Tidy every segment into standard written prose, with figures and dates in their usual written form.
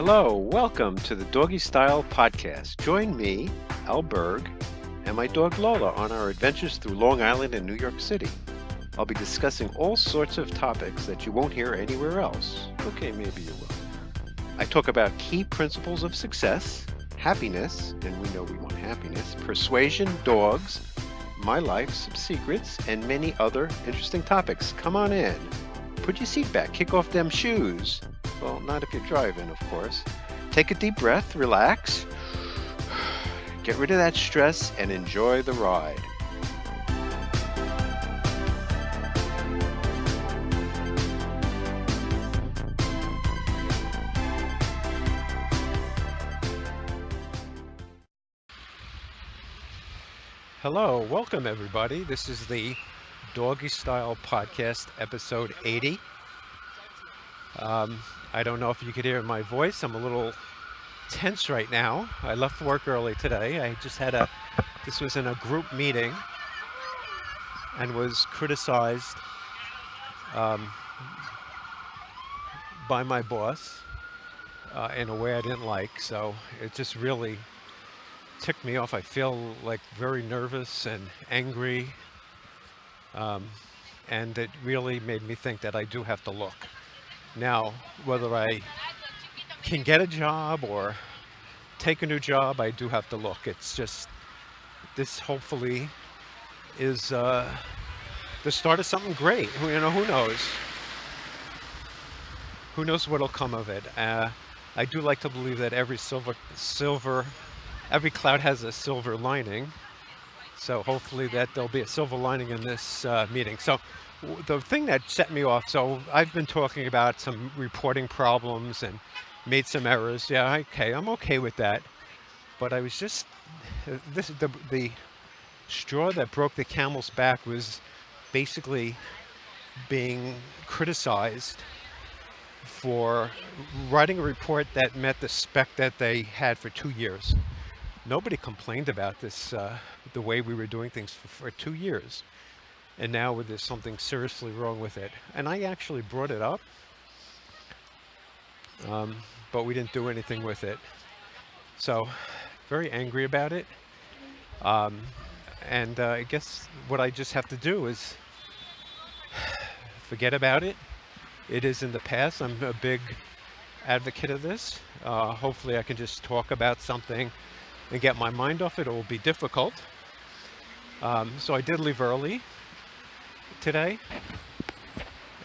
Hello, welcome to the Doggy Style Podcast. Join me, Al Berg, and my dog Lola on our adventures through Long Island and New York City. I'll be discussing all sorts of topics that you won't hear anywhere else. Okay, maybe you will. I talk about key principles of success, happiness, and we know we want happiness, persuasion, dogs, my life, some secrets, and many other interesting topics. Come on in. Put your seat back, kick off them shoes. Well, not if you're driving, of course. Take a deep breath, relax, get rid of that stress, and enjoy the ride. Hello, welcome everybody. This is the Doggy Style Podcast, episode 80. I don't know if you could hear my voice. I'm a little tense right now. I left work early today. This was in a group meeting and was criticized by my boss in a way I didn't like. So it just really ticked me off. I feel like very nervous and angry. And it really made me think that I do have to look. Now, whether I can get a job or take a new job, I do have to look. It's just, this hopefully is the start of something great. Who knows? Who knows what'll come of it? I do like to believe that every cloud has a silver lining. So hopefully that there'll be a silver lining in this meeting. So the thing that set me off, so I've been talking about some reporting problems and made some errors. Yeah, okay, I'm okay with that. But I was just, the straw that broke the camel's back was basically being criticized for writing a report that met the spec that they had for 2 years. Nobody complained about this, the way we were doing things for 2 years. And now there's something seriously wrong with it. And I actually brought it up, but we didn't do anything with it. So, very angry about it. And I guess what I just have to do is forget about it. It is in the past. I'm a big advocate of this. Hopefully I can just talk about something and get my mind off it. It will be difficult. So I did leave early today,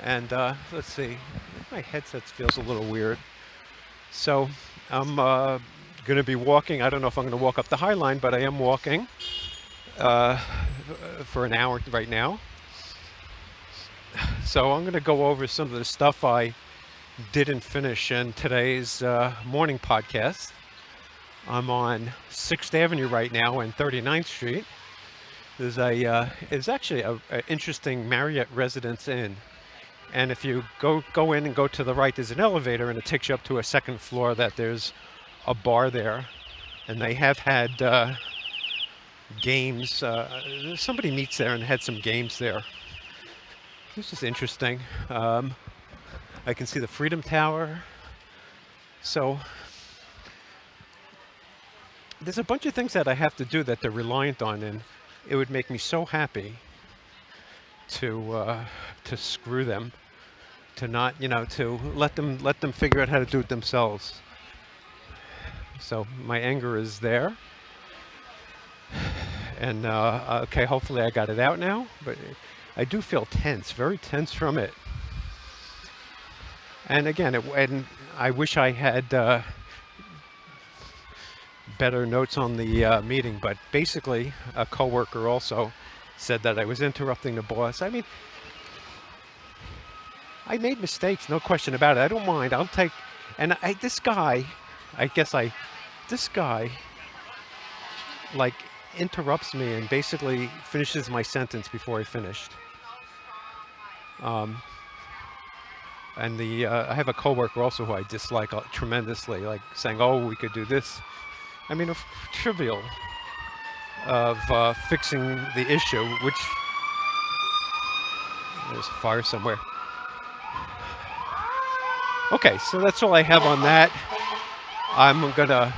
and let's see, my headset feels a little weird. So I'm going to be walking. I don't know if I'm going to walk up the High Line, but I am walking for an hour right now. So I'm going to go over some of the stuff I didn't finish in today's morning podcast. I'm on 6th Avenue right now and 39th Street. There's actually an interesting Marriott Residence Inn, and if you go in and go to the right, there's an elevator, and it takes you up to a second floor. That there's a bar there, and they have had games. Somebody meets there and had some games there. This is interesting. I can see the Freedom Tower. So there's a bunch of things that I have to do that they're reliant on, and it would make me so happy to screw them, to not, to let them figure out how to do it themselves. So my anger is there, and okay, hopefully I got it out now, but I do feel tense, very tense from it. And again, and I wish I had better notes on the meeting, but basically a coworker also said that I was interrupting the boss. I mean, I made mistakes, no question about it. I don't mind. I'll take, and this guy like interrupts me and basically finishes my sentence before I finished. And I have a coworker also who I dislike tremendously, like saying, "Oh, we could do this." I mean, trivial of fixing the issue, which there's a fire somewhere. Okay, so that's all I have on that. I'm gonna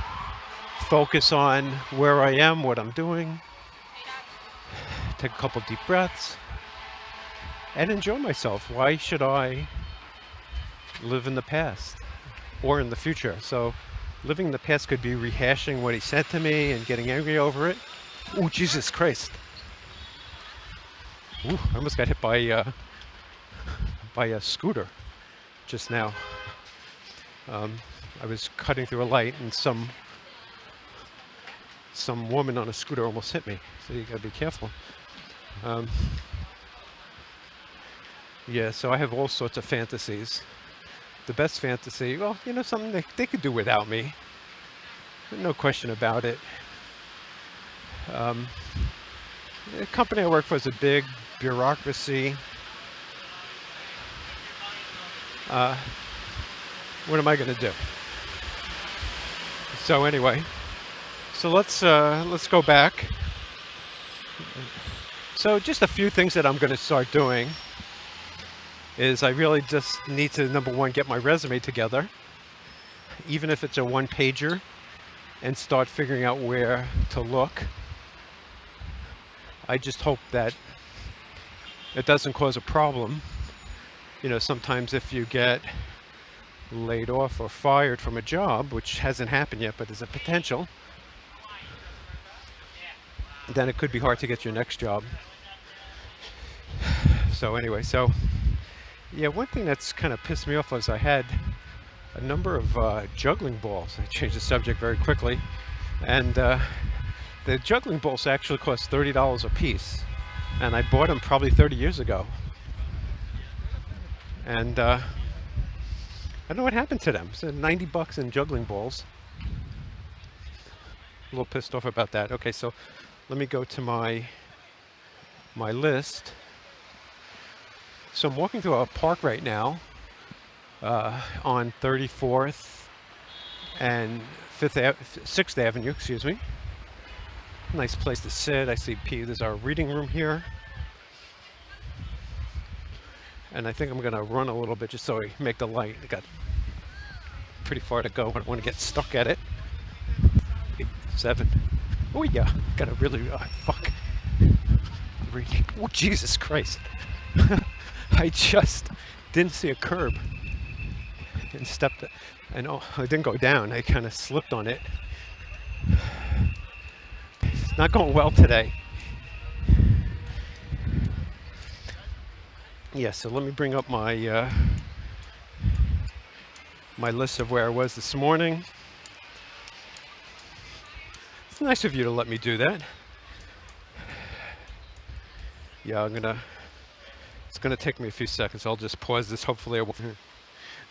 focus on where I am, what I'm doing, take a couple deep breaths, and enjoy myself. Why should I live in the past or in the future? So living in the past could be rehashing what he said to me and getting angry over it. Oh, Jesus Christ. Ooh, I almost got hit by a scooter just now. Um, I was cutting through a light and some woman on a scooter almost hit me. So you gotta be careful. Um, yeah, so I have all sorts of fantasies. The best fantasy, well, something they could do without me. No question about it. Um, the company I work for is a big bureaucracy. Uh, what am I going to do? So anyway, so let's go back. So just a few things that I'm going to start doing is I really just need to, number one, get my resume together, even if it's a one-pager, and start figuring out where to look. I just hope that it doesn't cause a problem. Sometimes if you get laid off or fired from a job, which hasn't happened yet, but is a potential, then it could be hard to get your next job. So anyway, yeah, one thing that's kind of pissed me off was I had a number of juggling balls. I changed the subject very quickly. And the juggling balls actually cost $30 a piece. And I bought them probably 30 years ago. And I don't know what happened to them. So 90 bucks in juggling balls. A little pissed off about that. Okay, so let me go to my list. So I'm walking through a park right now on 34th and 6th Avenue, excuse me. Nice place to sit. I see there's our reading room here. And I think I'm gonna run a little bit just so I make the light. I got pretty far to go. I don't want to get stuck at it. 8, 7. Oh yeah, gotta really, fuck. Oh, Jesus Christ. I just didn't see a curb and stepped, and oh, I didn't go down. I kind of slipped on it. It's not going well today. Yeah, so let me bring up my my list of where I was this morning. It's nice of you to let me do that. Yeah, it's gonna take me a few seconds. I'll just pause this. Hopefully I won't.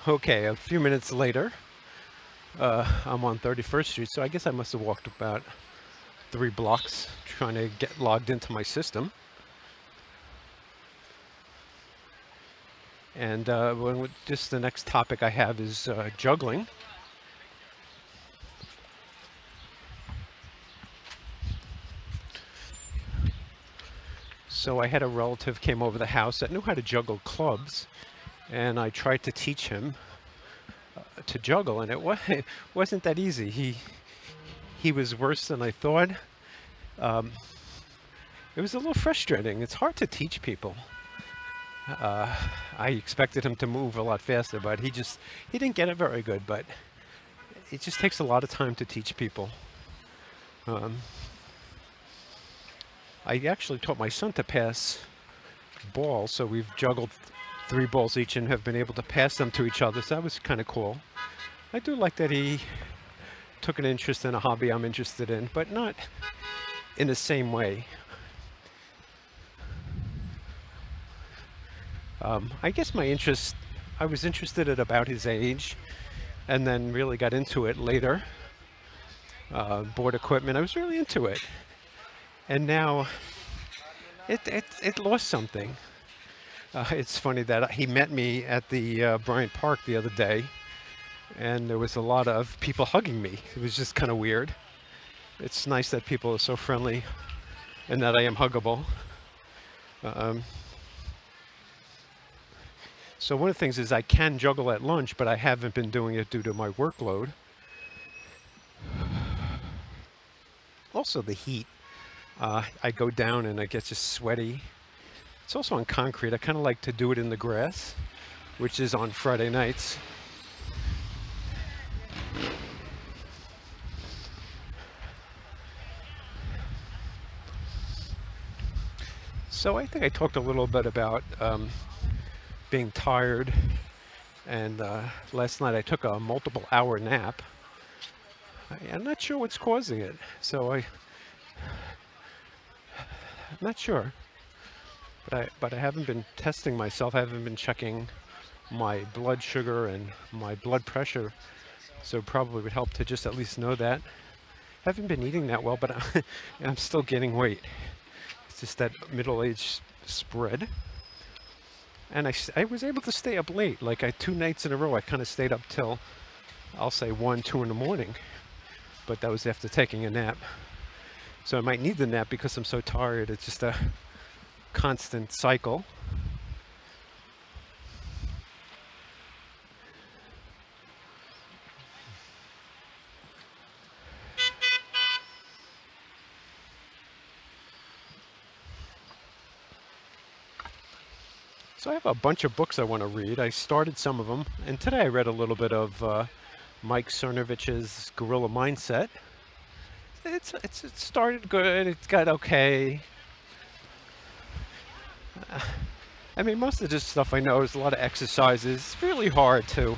Okay, a few minutes later, I'm on 31st Street, so I guess I must have walked about 3 blocks trying to get logged into my system. And just the next topic I have is juggling. So I had a relative came over the house that knew how to juggle clubs, and I tried to teach him to juggle, and it wasn't that easy. He was worse than I thought. It was a little frustrating. It's hard to teach people. I expected him to move a lot faster, but he didn't get it very good. But it just takes a lot of time to teach people. I actually taught my son to pass balls, so we've juggled 3 balls each and have been able to pass them to each other, so that was kind of cool. I do like that he took an interest in a hobby I'm interested in, but not in the same way. I guess I was interested at about his age, and then really got into it later. Board equipment, I was really into it. And now it lost something. It's funny that he met me at the Bryant Park the other day, and there was a lot of people hugging me. It was just kind of weird. It's nice that people are so friendly and that I am huggable. So one of the things is I can juggle at lunch, but I haven't been doing it due to my workload. also the heat. I go down and I get just sweaty. It's also on concrete. I kind of like to do it in the grass, which is on Friday nights. So I think I talked a little bit about being tired, and last night I took a multiple hour nap. I'm not sure what's causing it, so I'm not sure. But I haven't been testing myself. I haven't been checking my blood sugar and my blood pressure, so it probably would help to just at least know that. I haven't been eating that well, but I'm still gaining weight. It's just that middle-age spread. And I was able to stay up late. Like 2 nights in a row, I kind of stayed up till, I'll say 1, 2 in the morning. But that was after taking a nap. So I might need the nap because I'm so tired. It's just a constant cycle. So I have a bunch of books I want to read. I started some of them, and today I read a little bit of Mike Cernovich's Guerrilla Mindset. It started good. It got okay. I mean, most of this stuff I know is a lot of exercises. It's really hard to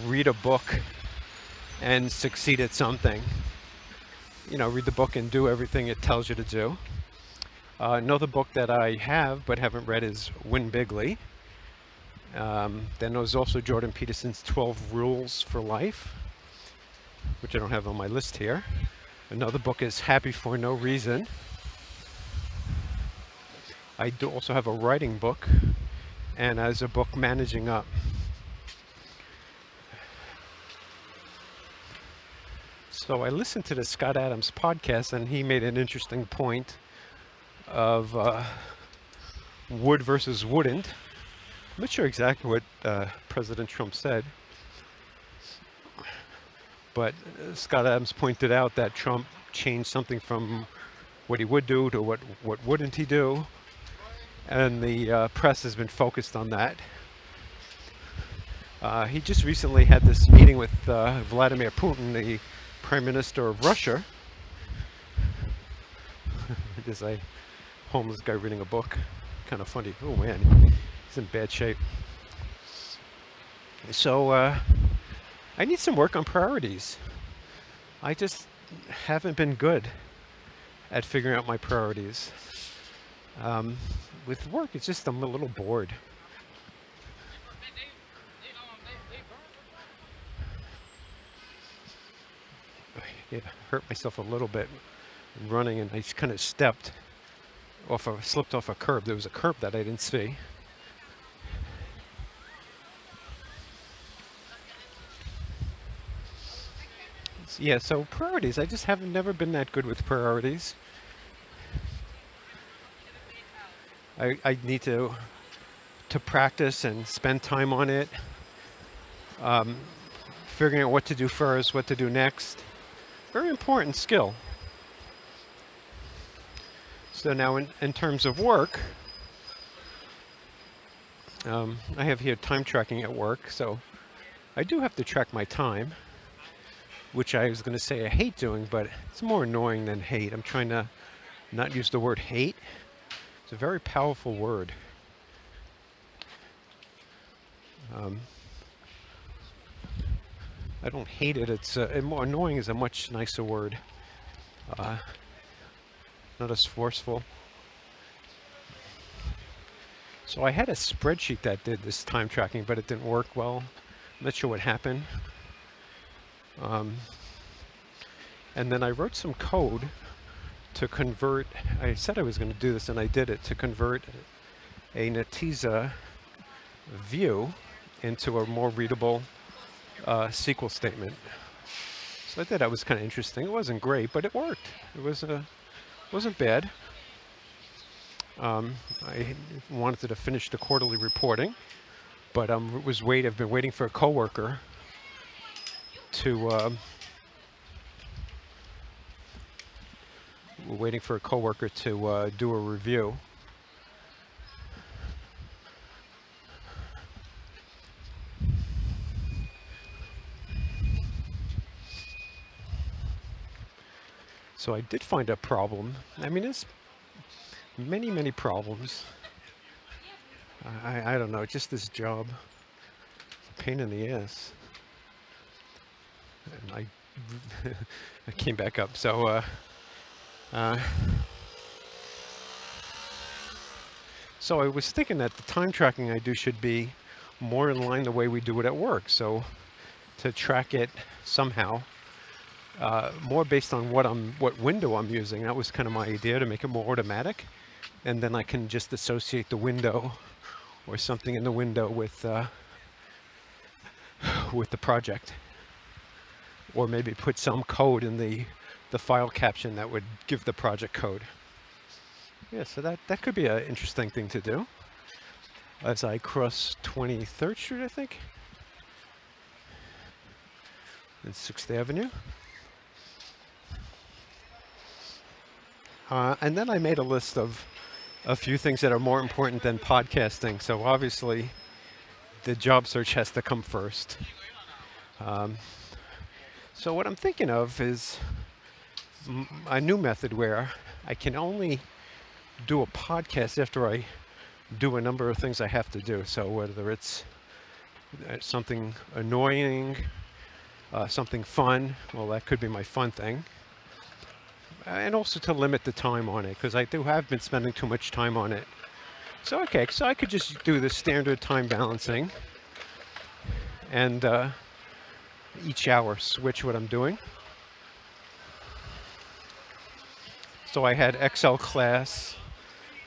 read a book and succeed at something. You know, read the book and do everything it tells you to do. Another book that I have but haven't read is Win Bigly. Then there's also Jordan Peterson's 12 Rules for Life, which I don't have on my list here. Another book is Happy for No Reason. I do also have a writing book, and as a book, Managing Up. So I listened to the Scott Adams podcast, and he made an interesting point of would versus wouldn't. I'm not sure exactly what President Trump said, but Scott Adams pointed out that Trump changed something from what he would do to what wouldn't he do, and the press has been focused on that. He just recently had this meeting with Vladimir Putin, the Prime Minister of Russia. There's a homeless guy reading a book. Kind of funny. Oh man, he's in bad shape. So I need some work on priorities. I just haven't been good at figuring out my priorities. With work, it's just I'm a little bored. I hurt myself a little bit running, and I just kind of slipped off a curb. There was a curb that I didn't see. Yeah, so priorities. I just haven't never been that good with priorities. I need to practice and spend time on it. Figuring out what to do first, what to do next. Very important skill. So now in terms of work, I have here time tracking at work. So I do have to track my time, which I was going to say I hate doing, but it's more annoying than hate. I'm trying to not use the word hate. It's a very powerful word. I don't hate it. It's more annoying is a much nicer word. Not as forceful. So I had a spreadsheet that did this time tracking, but it didn't work well. I'm not sure what happened. And then I wrote some code to convert. I said I was going to do this, and I did it, to convert a Netezza view into a more readable SQL statement. So I thought that was kind of interesting. It wasn't great, but it worked. It wasn't bad. I wanted to finish the quarterly reporting, but I've been waiting for a coworker to We're waiting for a coworker to do a review. So I did find a problem. I mean, there's many, many problems. I don't know, just this job, pain in the ass. And I came back up. Uh, so I was thinking that the time tracking I do should be more in line the way we do it at work. So to track it somehow, more based on what window I'm using. That was kind of my idea, to make it more automatic, and then I can just associate the window or something in the window with the project, or maybe put some code in the file caption that would give the project code. Yeah, so that could be an interesting thing to do as I cross 23rd Street, I think, and 6th Avenue. And then I made a list of a few things that are more important than podcasting. So obviously, the job search has to come first. So what I'm thinking of is a new method where I can only do a podcast after I do a number of things I have to do. So whether it's something annoying, something fun, well, that could be my fun thing. And also to limit the time on it, because I have been spending too much time on it. So okay, so I could just do the standard time balancing and each hour switch what I'm doing. So I had Excel class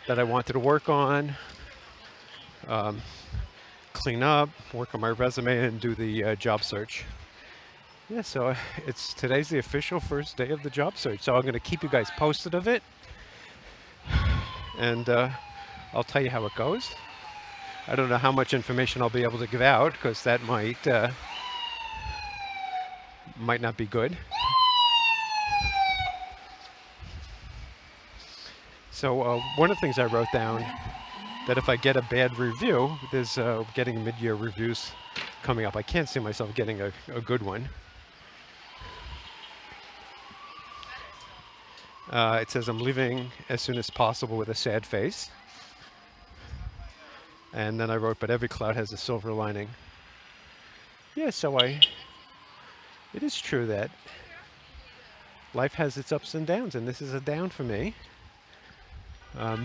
that I wanted to work on, clean up, work on my resume, and do the job search. Yeah, so today's the official first day of the job search. So I'm going to keep you guys posted of it, and I'll tell you how it goes. I don't know how much information I'll be able to give out, because that might not be good. So one of the things I wrote down, that if I get a bad review, there's getting mid-year reviews coming up. I can't see myself getting a good one. It says I'm leaving as soon as possible with a sad face. And then I wrote, but every cloud has a silver lining. Yeah, so it is true that life has its ups and downs, and this is a down for me. I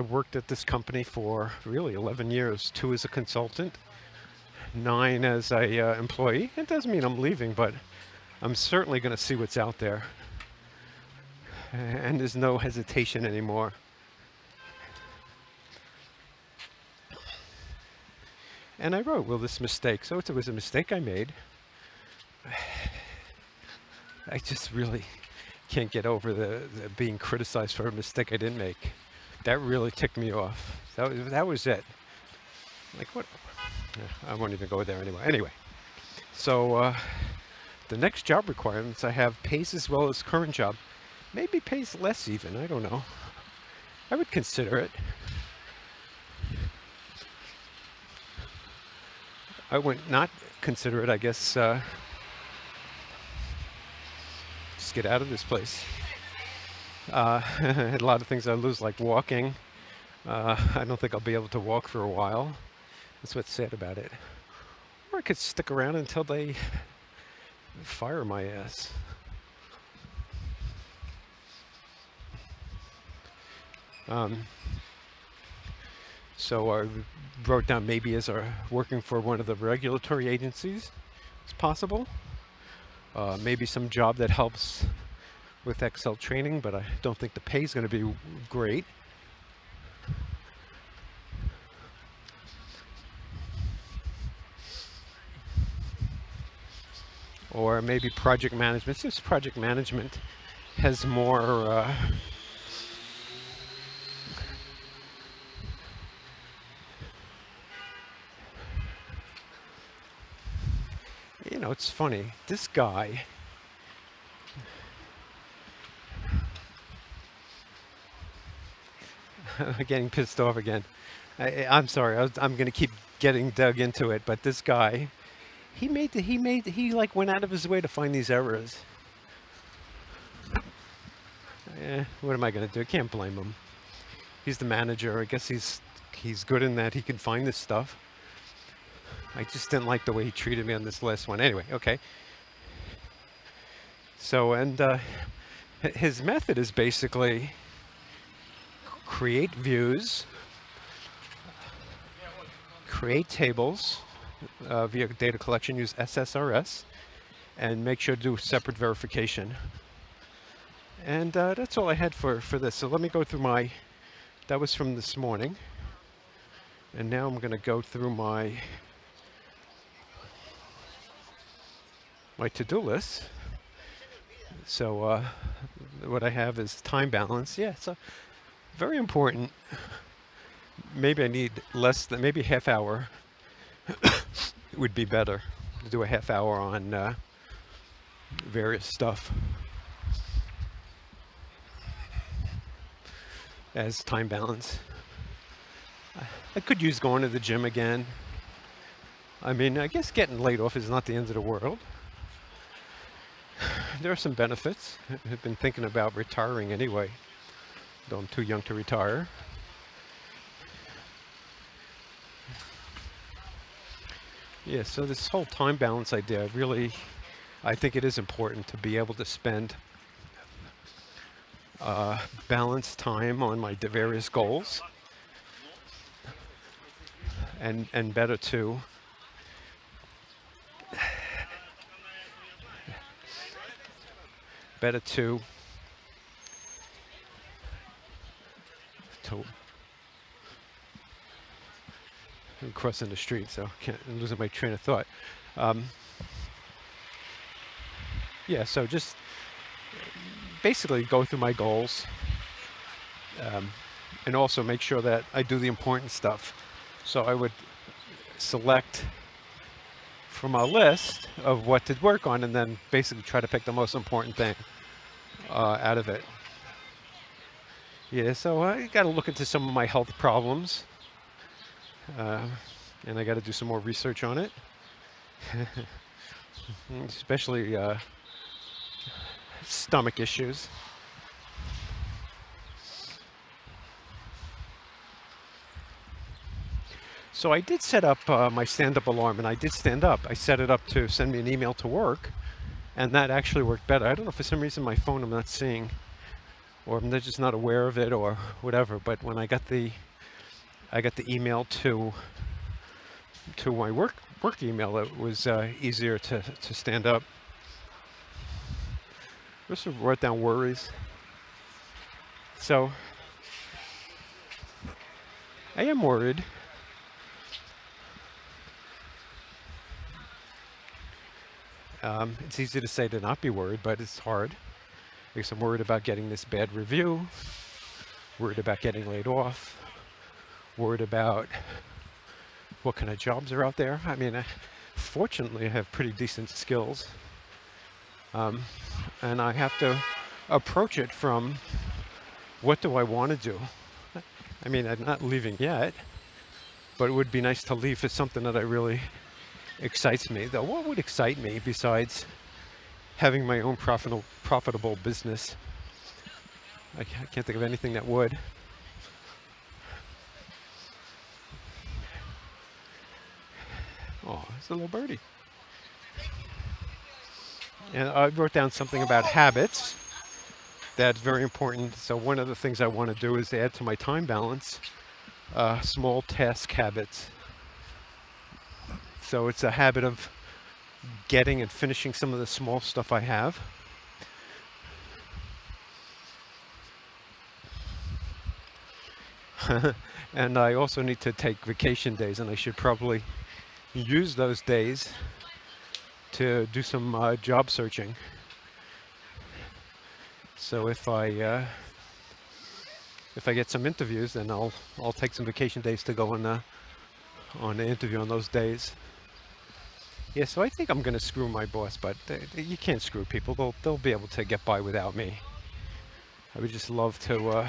worked at this company for really 11 years, 2 as a consultant, 9 as a employee. It doesn't mean I'm leaving, but I'm certainly going to see what's out there. And there's no hesitation anymore. And I wrote, well, this mistake. So it was a mistake I made. I just really can't get over the being criticized for a mistake I didn't make. That really ticked me off. That was it. Like, what? I won't even go there anyway. Anyway, so the next job requirements I have pays as well as current job. Maybe pays less even. I don't know. I would consider it. I would not consider it, I guess. Just get out of this place. I had a lot of things I lose, like walking. I don't think I'll be able to walk for a while. That's what's sad about it. Or I could stick around until they fire my ass. So I wrote down maybe as working for one of the regulatory agencies. It's possible. Maybe some job that helps with Excel training, but I don't think the pay is going to be great. Or maybe project management. Since project management has more you know, it's funny. This guy Getting pissed off again. I'm sorry. I'm going to keep getting dug into it, but this guy, he like went out of his way to find these errors. What am I going to do? I can't blame him. He's the manager. I guess he's good in that he can find this stuff. I just didn't like the way he treated me on this last one. Anyway, okay. So, and his method is basically create views, create tables via data collection, use SSRS, and make sure to do separate verification. And that's all I had for this. So let me go through that was from this morning. And now I'm going to go through my to-do list. So what I have is time balance. Yeah, so very important. Maybe I need less than, maybe a half hour would be better to do a half hour on various stuff as time balance. I could use going to the gym again. I mean, I guess getting laid off is not the end of the world. There are some benefits. I've been thinking about retiring anyway, though I'm too young to retire. Yeah, so this whole time balance idea, really, I think it is important to be able to spend balanced time on my various goals, and better to I'm crossing the street, so I'm losing my train of thought. Yeah, so just basically go through my goals, and also make sure that I do the important stuff. So I would select from a list of what to work on, and then basically try to pick the most important thing out of it. Yeah, so I got to look into some of my health problems, and I got to do some more research on it, especially stomach issues. So I did set up my stand-up alarm, and I did stand up. I set it up to send me an email to work, and that actually worked better. I don't know, for some reason my phone I'm not seeing, or I'm just not aware of it, or whatever. But when I got the email to my work email, it was easier to stand up. I also wrote down worries. So I am worried. It's easy to say to not be worried, but it's hard. Because I'm worried about getting this bad review, worried about getting laid off, worried about what kind of jobs are out there. I mean, fortunately, I have pretty decent skills. And I have to approach it from, what do I want to do? I mean, I'm not leaving yet, but it would be nice to leave for something that I really excites me. Though, what would excite me besides having my own profitable business? I can't think of anything that would. Oh, it's a little birdie. And I wrote down something about habits. That's very important. So one of the things I want to do is add to my time balance small task habits. So it's a habit of getting and finishing some of the small stuff I have. And I also need to take vacation days, and I should probably use those days to do some job searching. So if I get some interviews, then I'll take some vacation days to go on the interview on those days. Yeah, so I think I'm going to screw my boss, but you can't screw people. They'll be able to get by without me. I would just love to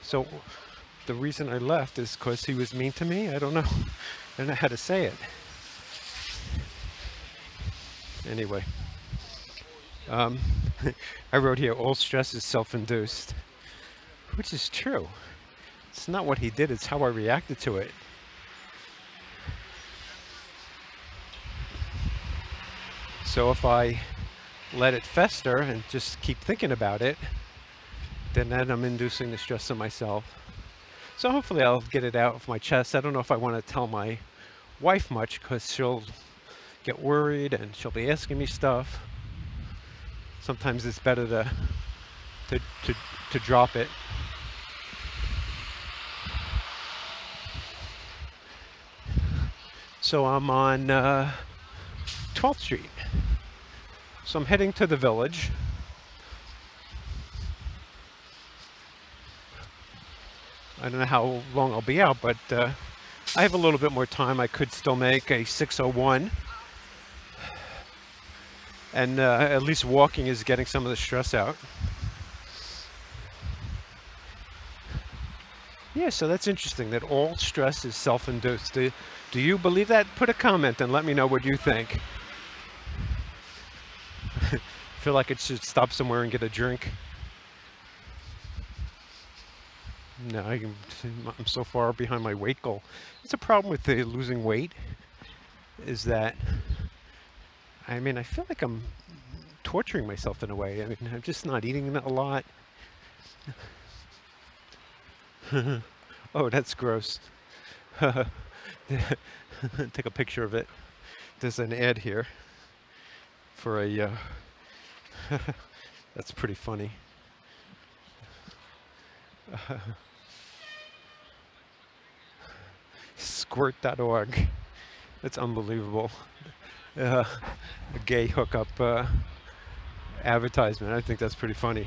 So the reason I left is because he was mean to me. I don't know. I don't know how to say it. Anyway, um, I wrote here, all stress is self-induced, which is true. It's not what he did, it's how I reacted to it. So if I let it fester and just keep thinking about it, then I'm inducing the stress on myself. So hopefully I'll get it out of my chest. I don't know if I want to tell my wife much because she'll get worried and she'll be asking me stuff. Sometimes it's better to, to, to drop it. So I'm on 12th Street. So I'm heading to the Village. I don't know how long I'll be out, but I have a little bit more time. I could still make a 6:01. And at least walking is getting some of the stress out. Yeah, so that's interesting that all stress is self-induced. Do you believe that? Put a comment and let me know what you think. Feel like it should stop somewhere and get a drink. No, I'm so far behind my weight goal. It's a problem with the losing weight is that, I mean, I feel like I'm torturing myself in a way. I mean, I'm just not eating a lot. Oh, that's gross. Take a picture of it. There's an ad here for a, that's pretty funny. Squirt.org. That's unbelievable. A gay hookup advertisement. I think that's pretty funny.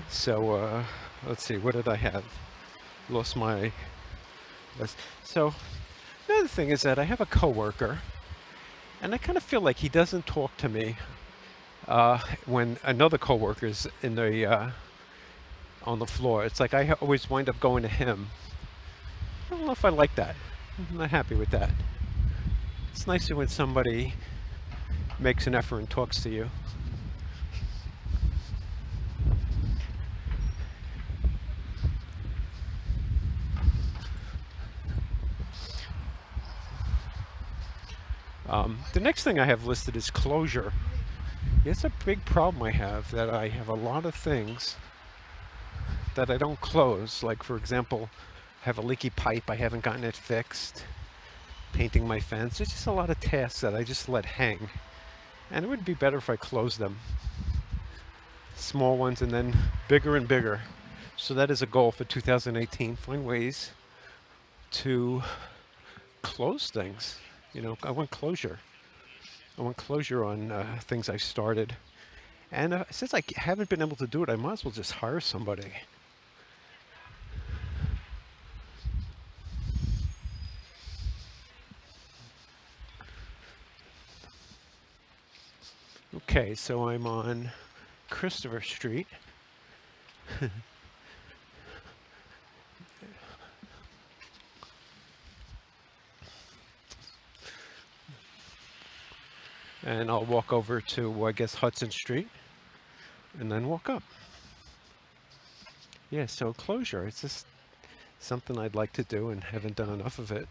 So let's see, what did I have? Lost my list. So the other thing is that I have a coworker, and I kind of feel like he doesn't talk to me when another coworker's in the on the floor. It's like I always wind up going to him. I don't know if I like that. I'm not happy with that. It's nicer when somebody makes an effort and talks to you. The next thing I have listed is closure. It's a big problem I have, that I have a lot of things that I don't close. Like, for example, I have a leaky pipe, I haven't gotten it fixed. Painting my fence. There's just a lot of tasks that I just let hang. And it would be better if I closed them. Small ones and then bigger and bigger. So that is a goal for 2018. Find ways to close things. You know, I want closure. I want closure on things I started. And since I haven't been able to do it, I might as well just hire somebody. Okay, so I'm on Christopher Street. And I'll walk over to, I guess, Hudson Street, and then walk up. Yeah, so closure, it's just something I'd like to do and haven't done enough of it.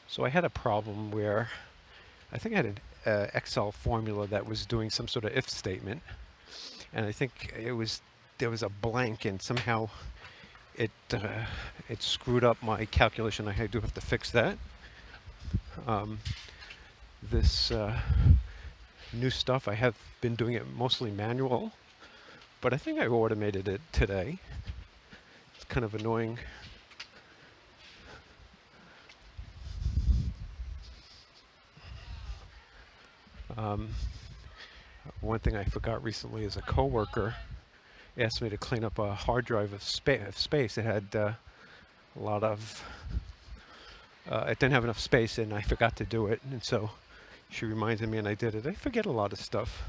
So I had a problem where I think I had an Excel formula that was doing some sort of if statement, and I think there was a blank, and somehow it screwed up my calculation. I do have to fix that. This new stuff, I have been doing it mostly manual, but I think I automated it today. It's kind of annoying. One thing I forgot recently is a coworker asked me to clean up a hard drive of space. It had a lot of, it didn't have enough space, and I forgot to do it. And so She reminded me and I did it. I forget a lot of stuff.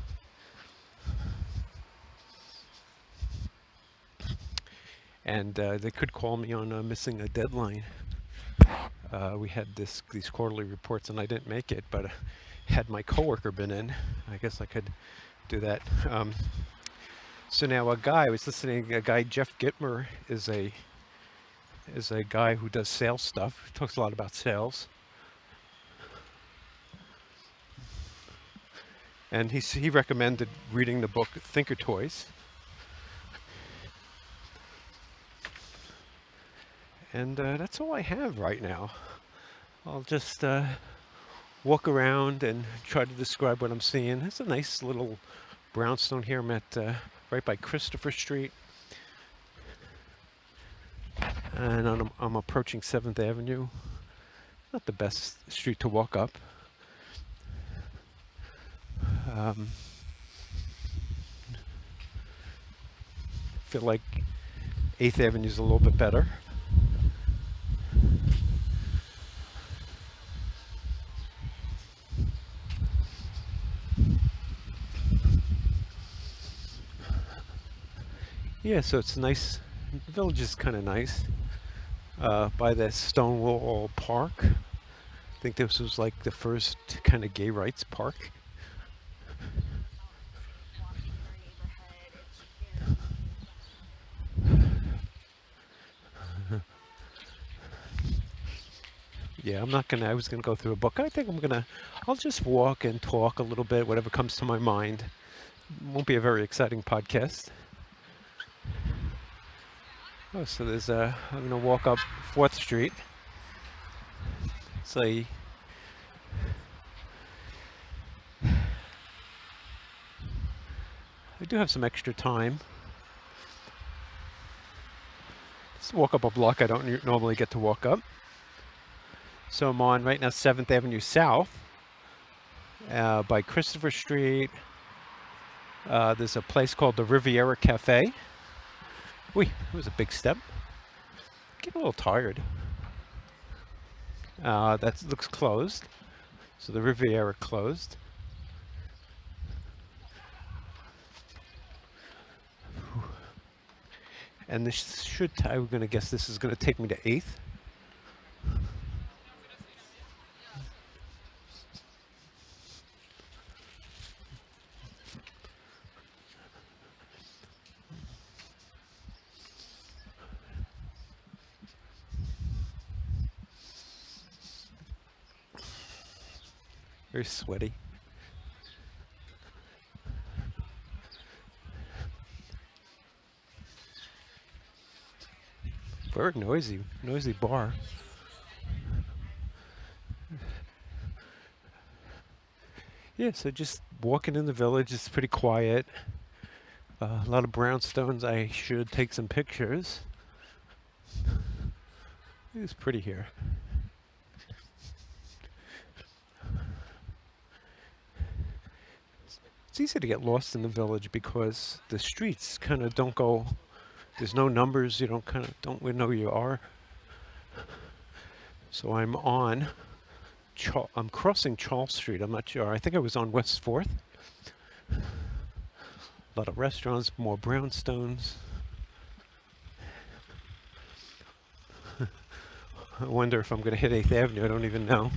And they could call me on missing a deadline. We had these quarterly reports and I didn't make it, but had my coworker been in, I guess I could do that. So now I was listening, a guy, Jeff Gitmer, is a guy who does sales stuff. He talks a lot about sales. And he recommended reading the book Thinker Toys. And that's all I have right now. I'll just walk around and try to describe what I'm seeing. It's a nice little brownstone here. I'm at right by Christopher Street. And I'm approaching 7th Avenue. Not the best street to walk up. Feel like 8th Avenue is a little bit better. Yeah, so it's nice. The village is kind of nice. By the Stonewall Park. I think this was like the first kind of gay rights park. Yeah, I was gonna go through a book. I think I'll just walk and talk a little bit, whatever comes to my mind. Won't be a very exciting podcast. Oh, so I'm gonna walk up 4th Street. I do have some extra time. Just walk up a block I don't normally get to walk up. So I'm on right now 7th Avenue South by Christopher Street. There's a place called the Riviera Cafe. Wait, it was a big step. Get a little tired. That looks closed. So the Riviera closed. And I'm going to guess this is going to take me to 8th. Very sweaty. Very noisy bar. Yeah, so just walking in the village, it's pretty quiet. A lot of brownstones. I should take some pictures. It's pretty here. It's easy to get lost in the village because the streets kind of don't go. There's no numbers. You don't really know where you are. So I'm crossing Charles Street. I'm not sure. I think I was on West 4th. A lot of restaurants, more brownstones. I wonder if I'm going to hit 8th Avenue. I don't even know.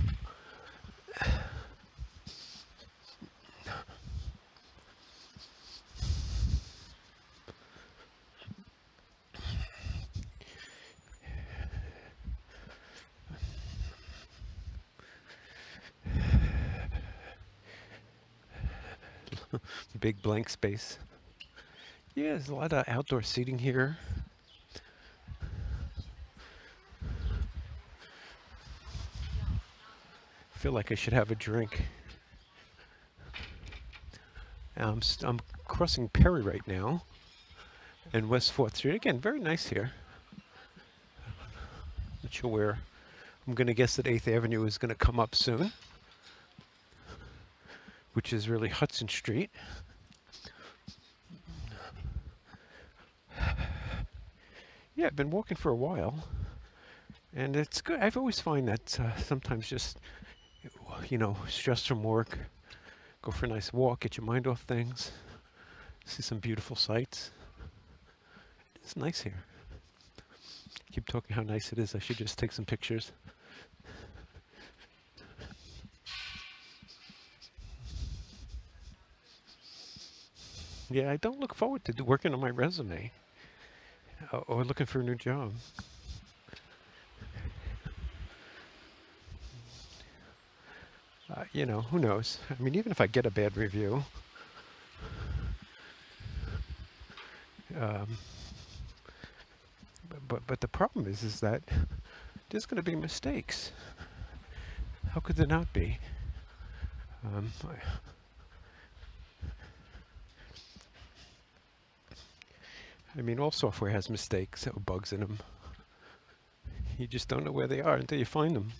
Big blank space. Yeah, there's a lot of outdoor seating here. I feel like I should have a drink. I'm crossing Perry right now, and West 4th Street. Again, very nice here. Not sure where. I'm going to guess that 8th Avenue is going to come up soon, which is really Hudson Street. Yeah, I've been walking for a while, and it's good. I've always find that sometimes just stress from work, go for a nice walk, get your mind off things, see some beautiful sights. It's nice here. Keep talking how nice it is. I should just take some pictures. Yeah, I don't look forward to working on my resume or looking for a new job. Who knows? I mean, even if I get a bad review, um, but the problem is that there's going to be mistakes. How could there not be? Um, I mean, all software has mistakes or bugs in them. You just don't know where they are until you find them.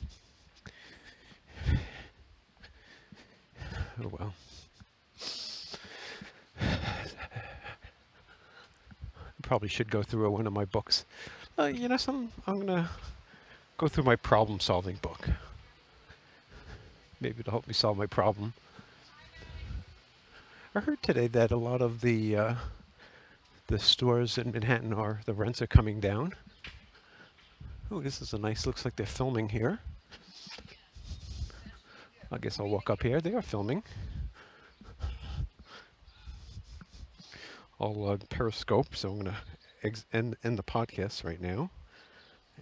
Oh well. Probably should go through one of my books. I'm gonna go through my problem-solving book. Maybe it'll help me solve my problem. I heard today that a lot of the stores in Manhattan the rents are coming down. Oh, this is looks like they're filming here. I guess I'll walk up here. They are filming. I'll Periscope, so I'm going to end the podcast right now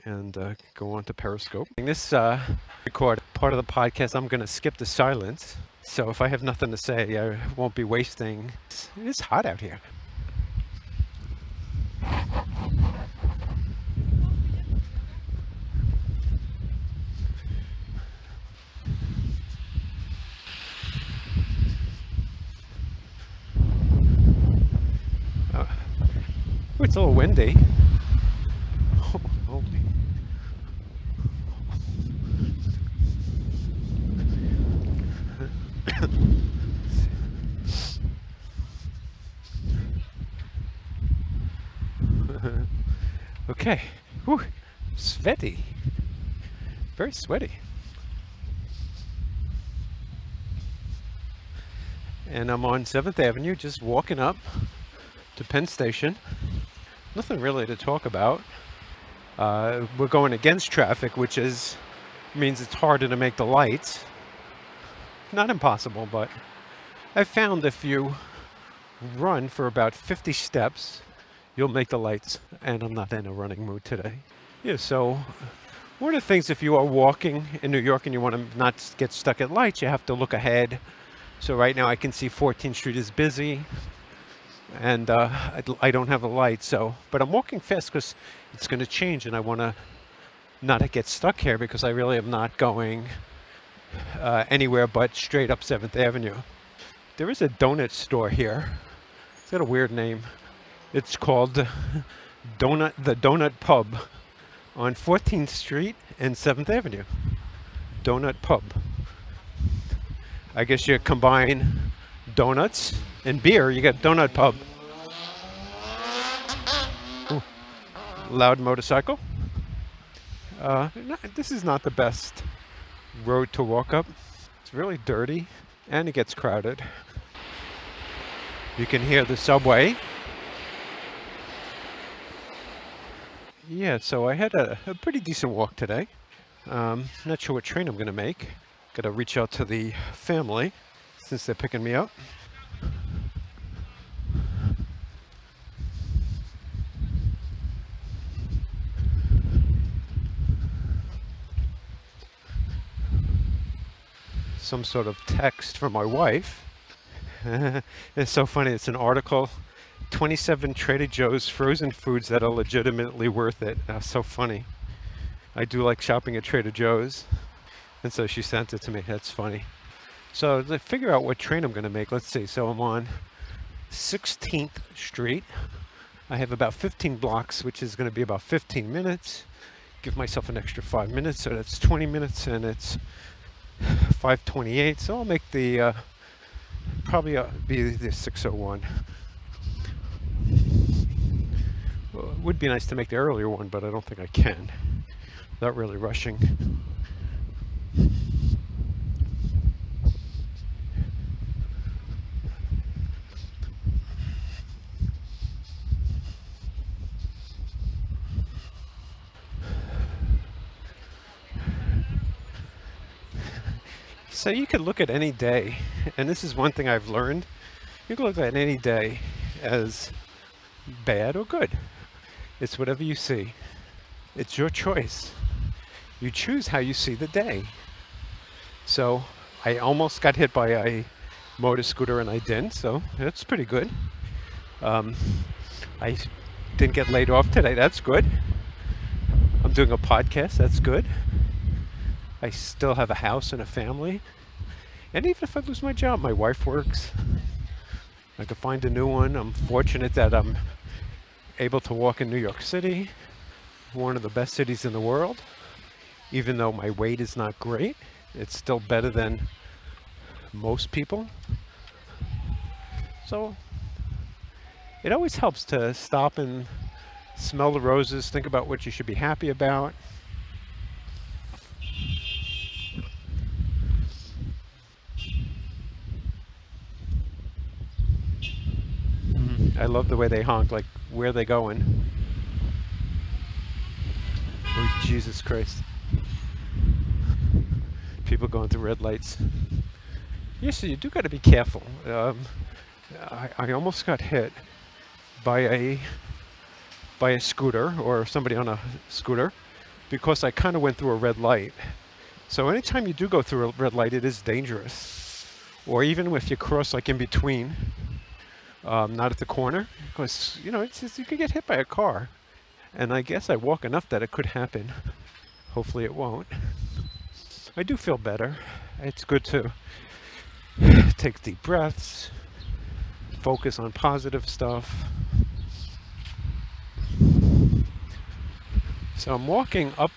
and go on to Periscope. In this record part of the podcast, I'm going to skip the silence. So if I have nothing to say, I won't be wasting. It is hot out here. It's a little windy. Holy. Okay. Whew. Sweaty. Very sweaty. And I'm on 7th Avenue, just walking up to Penn Station. Nothing really to talk about. We're going against traffic, which means it's harder to make the lights. Not impossible, but I've found if you run for about 50 steps, you'll make the lights. And I'm not in a running mood today. Yeah, so one of the things, if you are walking in New York and you want to not get stuck at lights, you have to look ahead. So right now I can see 14th Street is busy. And I don't have a light, but I'm walking fast because it's going to change, and I want to not get stuck here because I really am not going anywhere but straight up 7th Avenue. There is a donut store here. It's got a weird name. It's called the Donut Pub on 14th Street and 7th Avenue. Donut Pub. I guess you combine donuts and beer, you get Donut Pub. Ooh, loud motorcycle. This is not the best road to walk up. It's really dirty and it gets crowded. You can hear the subway. Yeah, so I had a pretty decent walk today. Not sure what train I'm going to make. Got to reach out to the family since they're picking me up. Some sort of text from my wife. It's so funny. It's an article, 27 Trader Joe's frozen foods that are legitimately worth it. So funny. I do like shopping at Trader Joe's. And so she sent it to me. That's funny. So to figure out what train I'm going to make, let's see. So I'm on 16th Street. I have about 15 blocks, which is going to be about 15 minutes. Give myself an extra 5 minutes, so that's 20 minutes, and it's 5:28. So I'll make the probably be the 6:01. Well, it would be nice to make the earlier one, but I don't think I can. Not really rushing. So you could look at any day, and this is one thing I've learned. You can look at any day as bad or good. It's whatever you see. It's your choice. You choose how you see the day. So I almost got hit by a motor scooter and I didn't, so that's pretty good. Um, I didn't get laid off today, that's good. I'm doing a podcast, that's good. I still have a house and a family. And even if I lose my job, my wife works. I could find a new one. I'm fortunate that I'm able to walk in New York City, one of the best cities in the world. Even though my weight is not great, it's still better than most people. So it always helps to stop and smell the roses, think about what you should be happy about. I love the way they honk, like, where are they going? Oh, Jesus Christ. People going through red lights. Yes, so you do got to be careful. I almost got hit by a scooter, or somebody on a scooter, because I kind of went through a red light. So anytime you do go through a red light, it is dangerous. Or even if you cross like in between, not at the corner, because you could get hit by a car. And I guess I walk enough that it could happen. Hopefully it won't. I do feel better. It's good to take deep breaths, focus on positive stuff. So I'm walking up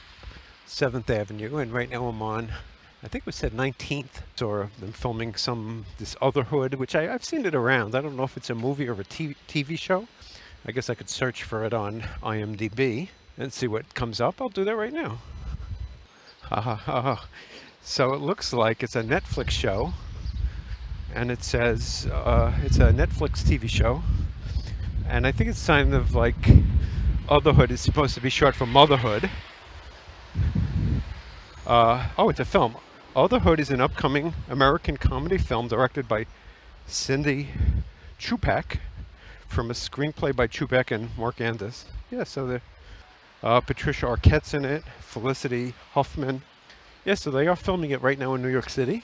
7th Avenue, and right now I'm on, I think we said 19th, or I'm filming this other hood, which I've seen it around. I don't know if it's a movie or a TV show. I guess I could search for it on IMDb and see what comes up. I'll do that right now. So it looks like it's a Netflix show, and it says it's a Netflix TV show, and I think it's kind of like Otherhood is supposed to be short for motherhood. Oh, it's a film. Otherhood is an upcoming American comedy film directed by Cindy Chupak, from a screenplay by Chupak and Mark Andis. Yeah, so the Patricia Arquette's in it, Felicity Huffman. Yeah, so they are filming it right now in New York City.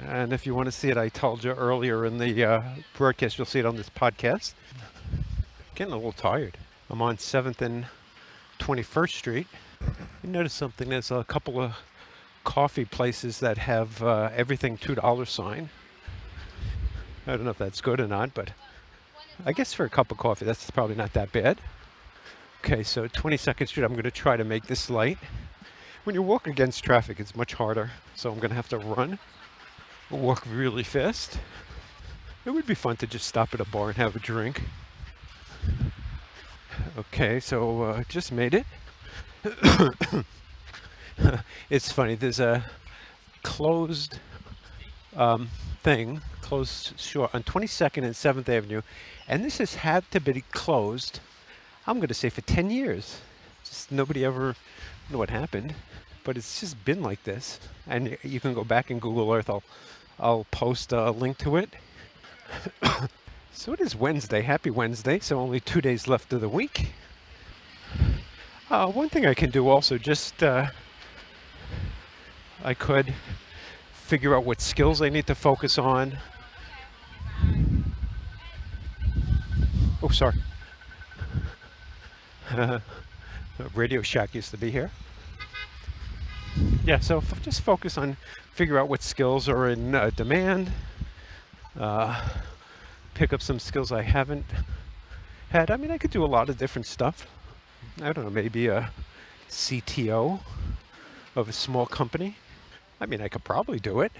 And if you want to see it, I told you earlier in the broadcast, you'll see it on this podcast. Getting a little tired. I'm on 7th and 21st Street. You notice something, there's a couple of coffee places that have everything $2 sign. I don't know if that's good or not, but I guess for a cup of coffee, that's probably not that bad. Okay, so 22nd Street, I'm going to try to make this light. When you walk against traffic, it's much harder, so I'm going to have to run or walk really fast. It would be fun to just stop at a bar and have a drink. Okay, so just made it. It's funny, there's a closed closed short on 22nd and 7th Avenue, and this has had to be closed, I'm going to say, for 10 years. Just nobody ever knew what happened, but it's just been like this. And you can go back in Google Earth. I'll post a link to it. So it is Wednesday. Happy Wednesday. So only 2 days left of the week. One thing I can do also, just I could figure out what skills I need to focus on. Oh, sorry. Radio Shack used to be here. Yeah, so just focus on figure out what skills are in demand. Pick up some skills I haven't had. I mean, I could do a lot of different stuff. I don't know, maybe a CTO of a small company. I mean, I could probably do it.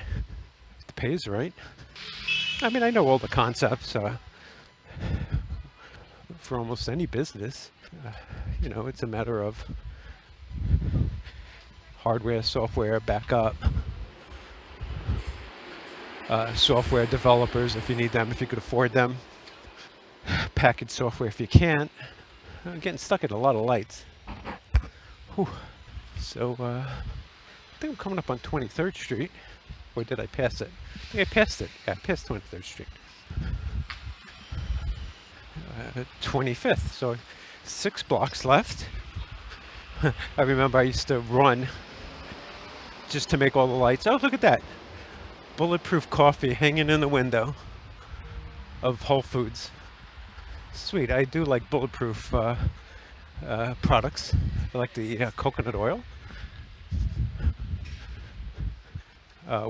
The pay is right. I mean, I know all the concepts for almost any business. It's a matter of hardware, software, backup, software developers if you need them, if you could afford them, package software if you can't. I'm getting stuck at a lot of lights. Whew. So I think I'm coming up on 23rd Street. Or did I pass it? I think I passed it. Yeah, I passed 23rd Street. 25th. So 6 blocks left. I remember I used to run just to make all the lights. Oh, look at that. Bulletproof coffee hanging in the window of Whole Foods. Sweet. I do like bulletproof products. I like the coconut oil,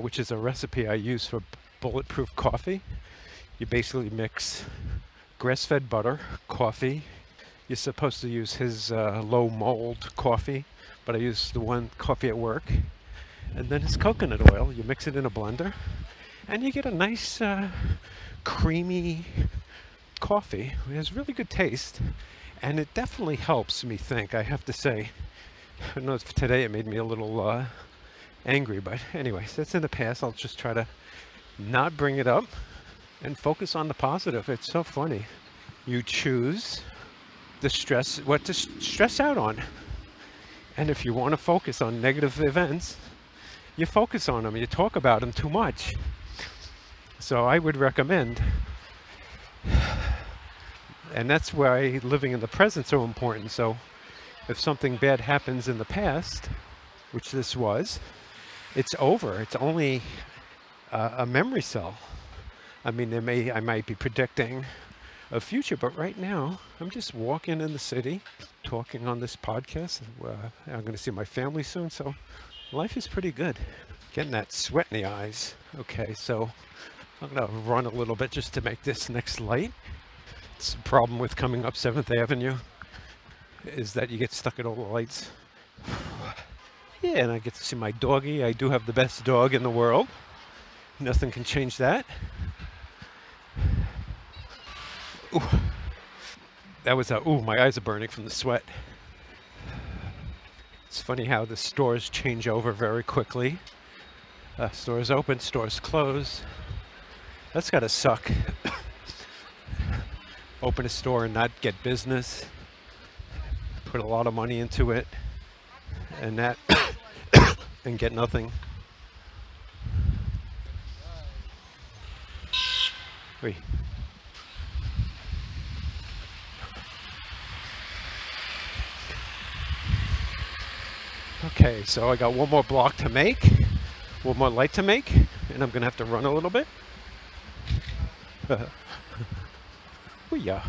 which is a recipe I use for bulletproof coffee. You basically mix grass-fed butter, coffee. You're supposed to use his low mold coffee, but I use the one coffee at work. And then his coconut oil. You mix it in a blender, and you get a nice creamy coffee. It has really good taste, and it definitely helps me think, I have to say. I know today it made me a little angry, but anyways, that's in the past. I'll just try to not bring it up and focus on the positive. It's so funny. You choose what to stress out on. And if you want to focus on negative events, you focus on them. You talk about them too much. So I would recommend, and that's why living in the present is so important. So if something bad happens in the past, which this was, it's over. It's only a memory cell. I mean, I might be predicting a future, but right now I'm just walking in the city, talking on this podcast. I'm going to see my family soon, so life is pretty good. Getting that sweat in the eyes. Okay, so I'm going to run a little bit just to make this next light. It's the problem with coming up 7th Avenue is that you get stuck at all the lights. Yeah, and I get to see my doggy. I do have the best dog in the world. Nothing can change that. Ooh. That was my eyes are burning from the sweat. It's funny how the stores change over very quickly. Stores open, stores close. That's gotta suck. Open a store and not get business. Put a lot of money into it and and get nothing. Wait. Okay, so I got one more block to make, one more light to make, and I'm gonna have to run a little bit. Oh yeah.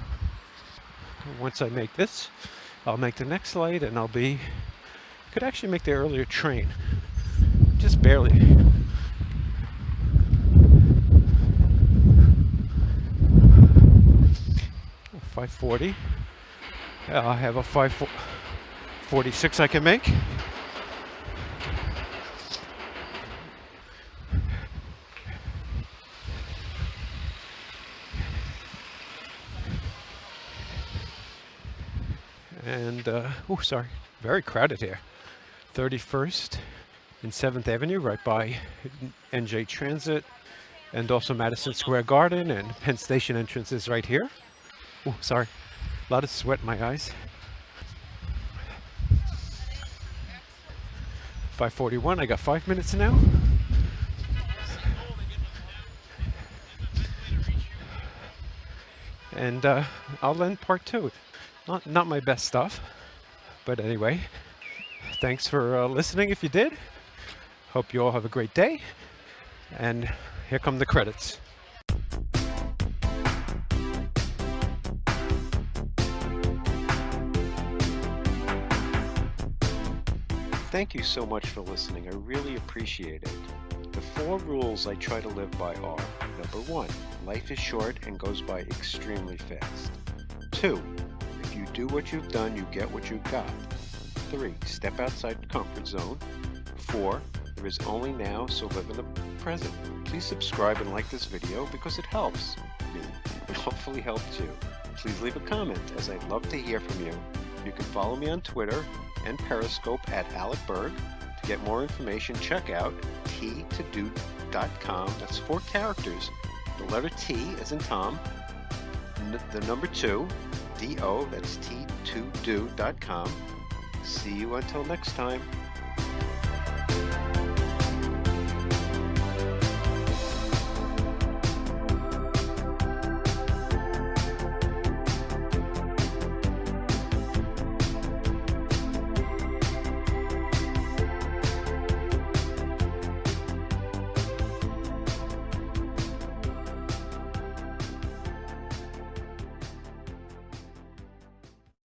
Once I make this, I'll make the next light, and could actually make the earlier train, just barely. 540. I have a 546 I can make. And, sorry, very crowded here. 31st and 7th Avenue, right by NJ Transit, and also Madison Square Garden, and Penn Station entrance is right here. Oh, sorry, a lot of sweat in my eyes. 5:41, I got 5 minutes now. And I'll end part 2. Not my best stuff, but anyway, thanks for listening if you did. Hope you all have a great day, and here come the credits. Thank you so much for listening. I really appreciate it. The 4 rules I try to live by are: number 1, life is short and goes by extremely fast. 2, if you do what you've done, you get what you've got. 3, step outside your comfort zone. 4, there is only now, so live in the present. Please subscribe and like this video because it helps me and hopefully helps you. Please leave a comment, as I'd love to hear from you. You can follow me on Twitter and Periscope at Alec Berg. To get more information, check out t2do.com. That's 4 characters. The letter T as in Tom, the number 2, D-O, that's t2do.com. See you until next time.